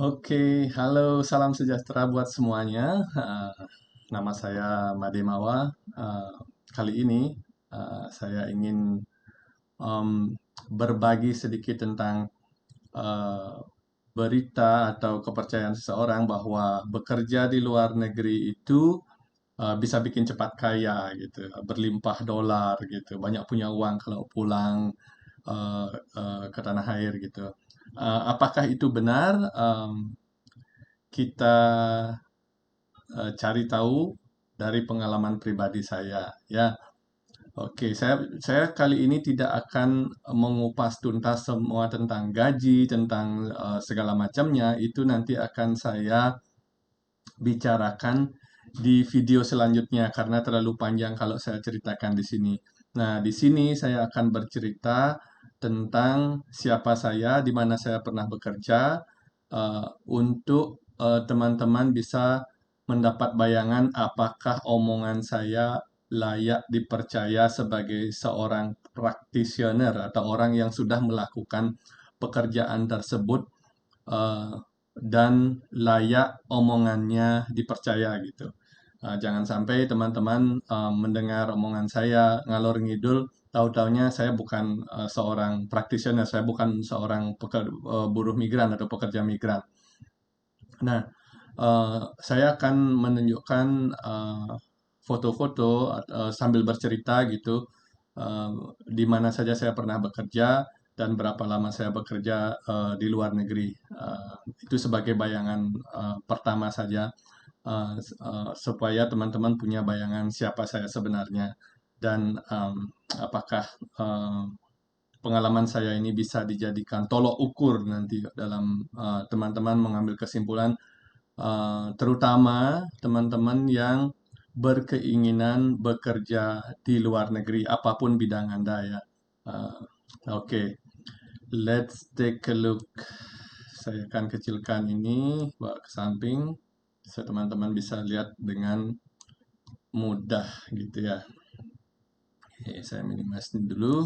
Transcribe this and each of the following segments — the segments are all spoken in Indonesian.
Oke, halo, salam sejahtera buat semuanya. Nama saya Mademawa. Kali ini saya ingin em, berbagi sedikit tentang eh, berita atau kepercayaan seseorang bahwa bekerja di luar negeri itu bisa bikin cepat kaya gitu, berlimpah dolar gitu, banyak punya uang kalau pulang eh, ke tanah air gitu. Apakah itu benar? Kita cari tahu dari pengalaman pribadi saya ya. Oke, saya kali ini tidak akan mengupas tuntas semua tentang gaji, tentang segala macamnya. Itu nanti akan saya bicarakan di video selanjutnya karena terlalu panjang kalau saya ceritakan di sini. Nah, di sini saya akan bercerita tentang siapa saya, di mana saya pernah bekerja, untuk teman-teman bisa mendapat bayangan apakah omongan saya layak dipercaya sebagai seorang practitioner atau orang yang sudah melakukan pekerjaan tersebut eh, dan layak omongannya dipercaya gitu. Jangan sampai teman-teman mendengar omongan saya ngalor ngidul, tahu-taunya saya bukan seorang practitioner, saya bukan seorang buruh migran atau pekerja migran. Nah, saya akan menunjukkan foto-foto sambil bercerita gitu, eh, di mana saja saya pernah bekerja dan berapa lama saya bekerja di luar negeri. Itu sebagai bayangan pertama saja, supaya teman-teman punya bayangan siapa saya sebenarnya dan apakah eh, pengalaman saya ini bisa dijadikan tolok ukur nanti dalam teman-teman mengambil kesimpulan, terutama teman-teman yang berkeinginan bekerja di luar negeri, apapun bidang Anda ya. Uh, Oke, let's take a look. Saya akan kecilkan ini, bawa ke samping, supaya teman-teman bisa lihat dengan mudah gitu ya. Oke, saya minimize dulu.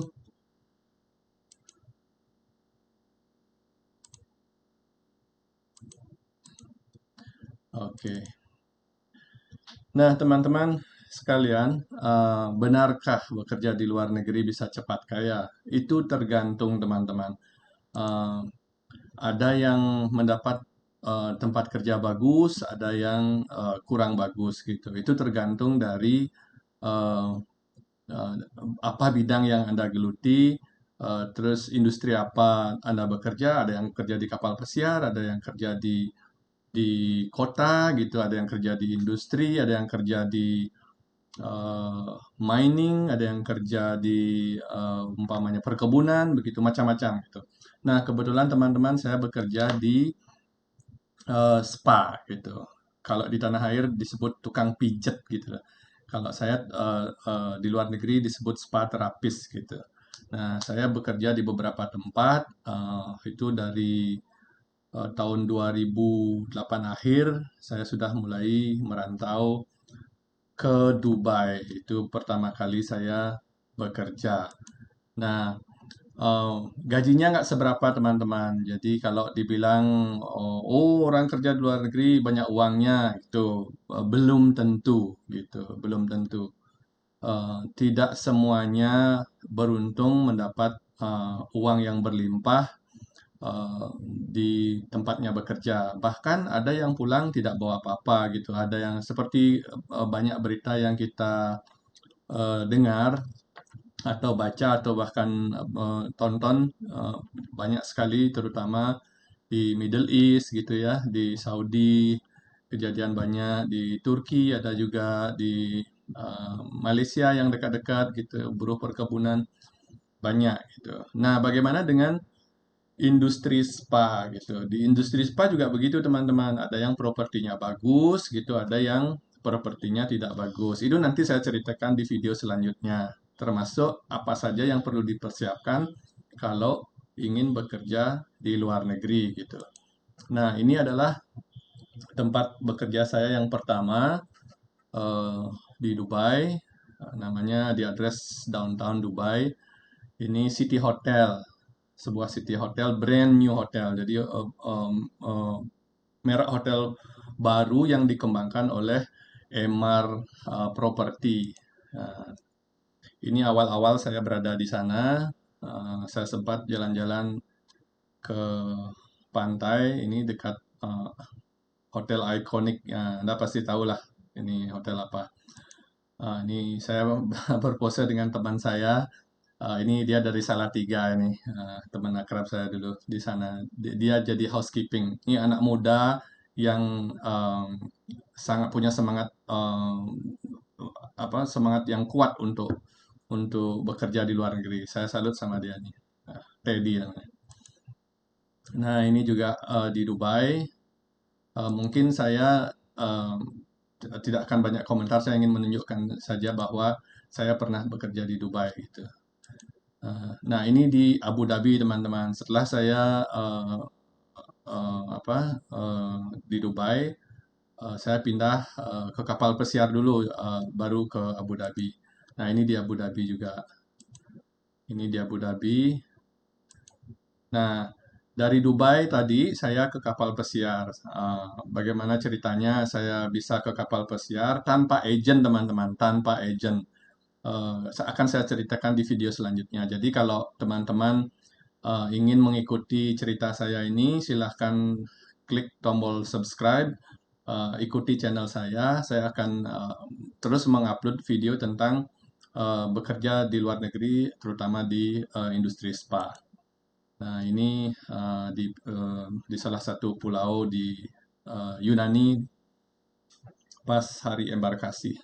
Oke. Nah, teman-teman sekalian, benarkah bekerja di luar negeri bisa cepat kaya? Itu tergantung teman-teman. Eh, ada yang mendapat tempat kerja bagus, ada yang kurang bagus gitu. Itu tergantung dari eh, eh, apa bidang yang Anda geluti, terus industri apa Anda bekerja. Ada yang kerja di kapal pesiar, ada yang kerja di kota gitu, ada yang kerja di industri, ada yang kerja di eh, mining, ada yang kerja di umpamanya perkebunan, begitu macam-macam gitu. Nah, kebetulan teman-teman saya bekerja di spa gitu. Kalau di tanah air disebut tukang pijet gitu. Kalau saya di luar negeri disebut spa terapis gitu. Nah, saya bekerja di beberapa tempat, itu dari tahun 2008 akhir saya sudah mulai merantau ke Dubai. Itu pertama kali saya bekerja. Nah, gajinya nggak seberapa teman-teman. Jadi kalau dibilang, oh, orang kerja di luar negeri banyak uangnya, itu belum tentu gitu, belum tentu. Tidak semuanya beruntung mendapat uang yang berlimpah di tempatnya bekerja. Bahkan ada yang pulang tidak bawa apa-apa gitu. Ada yang seperti banyak berita yang kita dengar atau baca atau bahkan tonton, banyak sekali terutama di Middle East gitu ya, di Saudi kejadian banyak, di Turki ada juga, di Malaysia yang dekat-dekat gitu, buruh perkebunan banyak gitu. Nah, bagaimana dengan industri spa gitu? Di industri spa juga begitu teman-teman, ada yang propertinya bagus gitu, ada yang propertinya tidak bagus. Itu nanti saya ceritakan di video selanjutnya, termasuk apa saja yang perlu dipersiapkan kalau ingin bekerja di luar negeri gitu. Nah, ini adalah tempat bekerja saya yang pertama eh, di Dubai. Namanya di address downtown Dubai. Ini City Hotel, sebuah city hotel, brand new hotel. Jadi merek hotel baru yang dikembangkan oleh Emaar Property. Nah, ini awal-awal saya berada di sana, saya sempat jalan-jalan ke pantai, ini dekat hotel ikonik, Anda pasti tahulah ini hotel apa. Ini saya berpose dengan teman saya. Ini dia dari Salatiga ini, teman akrab saya dulu di sana. Dia jadi housekeeping. Ini anak muda yang sangat punya semangat semangat yang kuat untuk bekerja di luar negeri. Saya salut sama dia nih, Teddy namanya. Nah ini juga di Dubai. Mungkin saya tidak akan banyak komentar. Saya ingin menunjukkan saja bahwa saya pernah bekerja di Dubai gitu. Nah, ini di Abu Dhabi, teman-teman. Setelah saya di Dubai, saya pindah ke kapal pesiar dulu, baru ke Abu Dhabi. Nah, ini di Abu Dhabi juga. Ini di Abu Dhabi. Nah, dari Dubai tadi saya ke kapal pesiar. Bagaimana ceritanya saya bisa ke kapal pesiar tanpa agent, teman-teman, tanpa agent. Akan saya ceritakan di video selanjutnya. Jadi kalau teman-teman ingin mengikuti cerita saya ini, silahkan klik tombol subscribe, ikuti channel saya. Saya akan terus mengupload video tentang bekerja di luar negeri, terutama di industri spa. Nah, ini di salah satu pulau di Yunani pas hari embarkasi.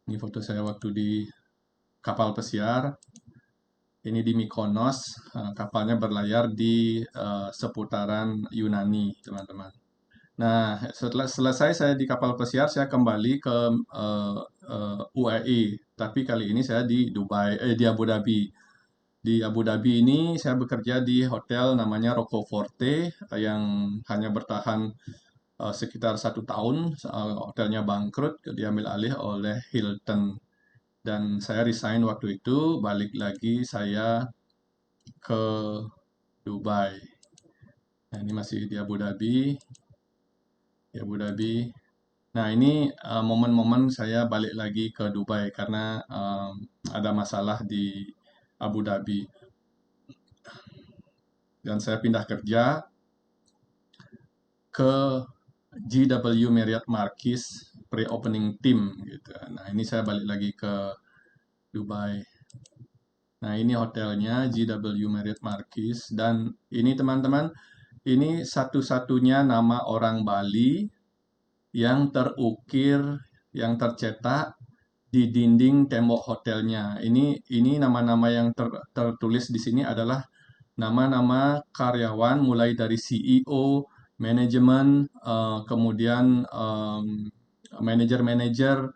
Ini foto saya waktu di kapal pesiar. Ini di Mykonos, kapalnya berlayar di seputaran Yunani, teman-teman. Nah, setelah selesai saya di kapal pesiar, saya kembali ke UAE. Tapi kali ini saya di di Abu Dhabi. Di Abu Dhabi ini saya bekerja di hotel namanya Roccoforte yang hanya bertahan sekitar 1 tahun. Hotelnya bangkrut, diambil alih oleh Hilton. Dan saya resign waktu itu, balik lagi saya ke Dubai. Nah, ini masih di Abu Dhabi. Di Abu Dhabi. Nah, ini momen-momen saya balik lagi ke Dubai karena ada masalah di Abu Dhabi. Dan saya pindah kerja ke GW Marriott Marquis pre-opening team gitu. Nah, ini saya balik lagi ke Dubai. Nah, ini hotelnya GW Marriott Marquis dan ini teman-teman, ini satu-satunya nama orang Bali yang terukir, yang tercetak di dinding tembok hotelnya. Ini nama-nama yang tertulis di sini adalah nama-nama karyawan mulai dari CEO, manajemen, kemudian manajer-manajer,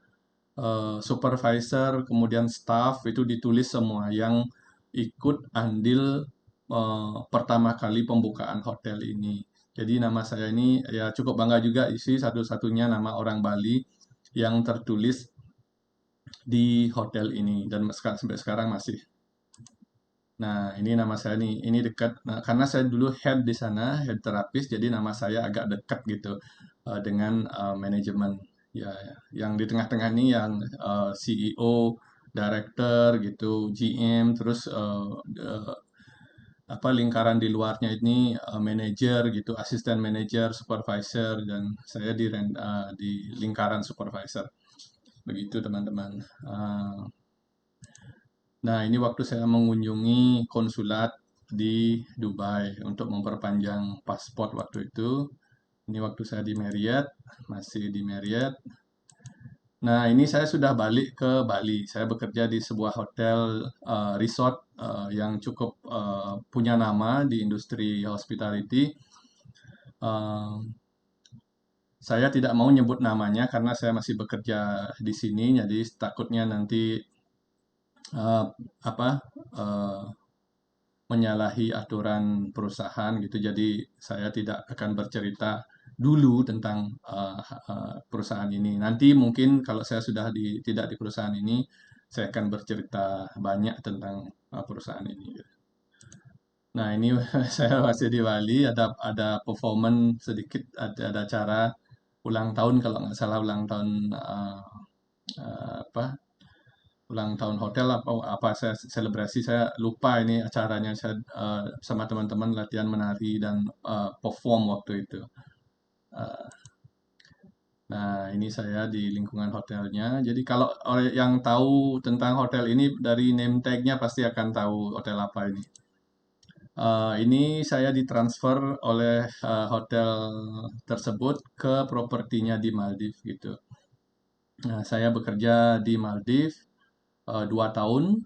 supervisor, kemudian staff itu ditulis semua yang ikut andil pertama kali pembukaan hotel ini. Jadi nama saya ini ya cukup bangga juga isi satu-satunya nama orang Bali yang tertulis di hotel ini dan sampai sekarang masih. Nah, ini nama saya nih, ini dekat. Nah, karena saya dulu head di sana, head terapis, jadi nama saya agak dekat gitu dengan manajemen. Ya, yang di tengah-tengah ini yang CEO, director gitu, GM, terus lingkaran di luarnya ini manager gitu, asisten manager, supervisor, dan saya di lingkaran supervisor. Begitu teman-teman. Nah, ini waktu saya mengunjungi konsulat di Dubai untuk memperpanjang paspor waktu itu. Ini waktu saya di Marriott, masih di Marriott. Nah, ini saya sudah balik ke Bali. Saya bekerja di sebuah hotel resort yang cukup punya nama di industri hospitality. Saya tidak mau nyebut namanya karena saya masih bekerja di sini, jadi takutnya nanti uh, apa uh, menyalahi aturan perusahaan gitu. Jadi saya tidak akan bercerita dulu tentang perusahaan ini. Nanti mungkin kalau saya sudah tidak di perusahaan ini, saya akan bercerita banyak tentang perusahaan ini. Nah, ini saya masih di Bali, ada performance sedikit, ada acara ulang tahun kalau nggak salah ulang tahun apa ulang tahun hotel apa apa saya selebrasi saya lupa ini acaranya saya sama teman-teman latihan menari dan perform waktu itu. Eh, Nah, ini saya di lingkungan hotelnya. Jadi kalau yang tahu tentang hotel ini dari name tag-nya pasti akan tahu hotel apa ini. Ini saya ditransfer oleh hotel tersebut ke propertinya di Maldives gitu. Nah, saya bekerja di Maldives 2 tahun,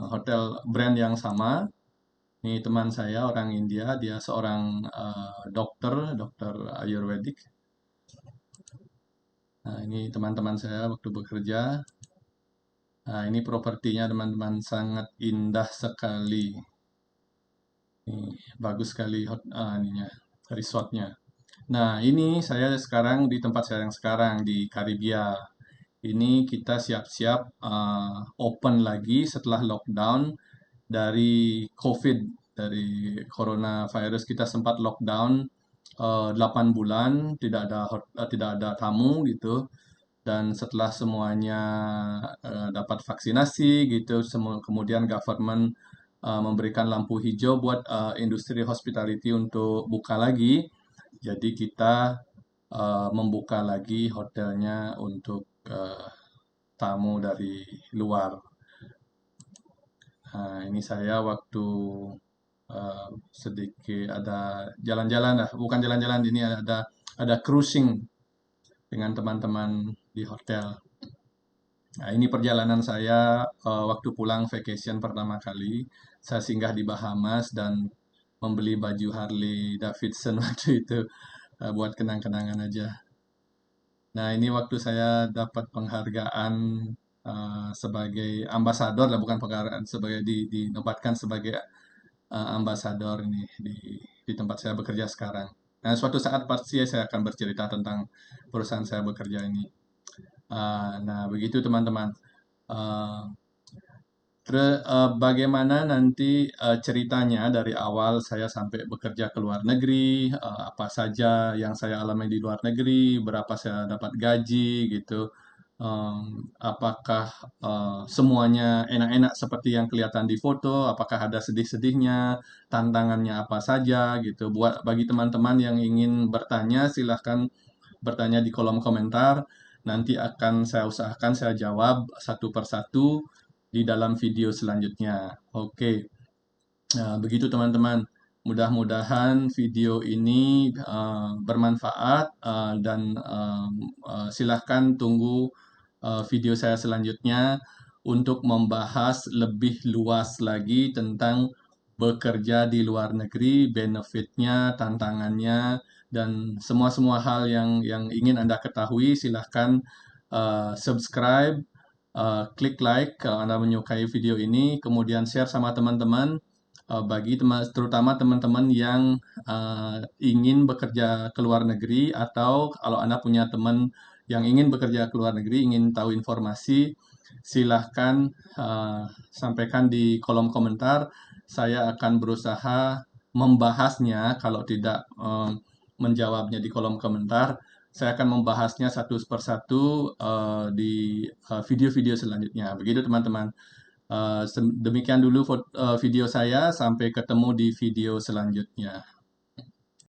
hotel brand yang sama. Ini teman saya orang India, dia seorang dokter Ayurvedik. Nah, ini teman-teman saya waktu bekerja. Nah, ini propertinya teman-teman sangat indah sekali. Ini bagus sekali ininya, resortnya. Nah, ini saya sekarang di tempat saya yang sekarang di Karibia. Ini kita siap-siap open lagi setelah lockdown dari COVID, dari coronavirus. Kita sempat lockdown 8 bulan, tidak ada tamu gitu. Dan setelah semuanya dapat vaksinasi gitu, kemudian government memberikan lampu hijau buat industri hospitality untuk buka lagi. Jadi kita membuka lagi hotelnya untuk tamu dari luar. Nah, ini saya waktu sedikit ada jalan-jalan lah, bukan jalan-jalan ini ada cruising dengan teman-teman di hotel. Nah, ini perjalanan saya waktu pulang vacation pertama kali. Saya singgah di Bahamas dan membeli baju Harley Davidson waktu itu buat kenang-kenangan aja. Nah, ini waktu saya dapat penghargaan sebagai ambasador lah, bukan penghargaan sebagai dinobatkan sebagai ambasador ini di tempat saya bekerja sekarang. Nah, suatu saat pasti saya akan bercerita tentang perusahaan saya bekerja ini. Nah, begitu teman-teman. Uh, Bagaimana nanti ceritanya dari awal saya sampai bekerja ke luar negeri, apa saja yang saya alami di luar negeri, berapa saya dapat gaji gitu. Apakah semuanya enak-enak seperti yang kelihatan di foto, apakah ada sedih-sedihnya, tantangannya apa saja gitu. Buat bagi teman-teman yang ingin bertanya, silahkan bertanya di kolom komentar. Nanti akan saya usahakan saya jawab satu persatu di dalam video selanjutnya. Oke, nah, begitu teman-teman. Mudah-mudahan video ini bermanfaat dan silahkan tunggu video saya selanjutnya untuk membahas lebih luas lagi tentang bekerja di luar negeri, benefitnya, tantangannya, dan semua-semua hal yang ingin Anda ketahui. Silahkan subscribe, klik like kalau Anda menyukai video ini, kemudian share sama teman-teman. Bagi teman, terutama teman-teman yang ingin bekerja ke luar negeri atau kalau Anda punya teman yang ingin bekerja ke luar negeri, ingin tahu informasi, silahkan sampaikan di kolom komentar. Saya akan berusaha membahasnya. Kalau tidak menjawabnya di kolom komentar, saya akan membahasnya satu persatu di video-video selanjutnya. Begitu teman-teman. Demikian dulu video saya. Sampai ketemu di video selanjutnya.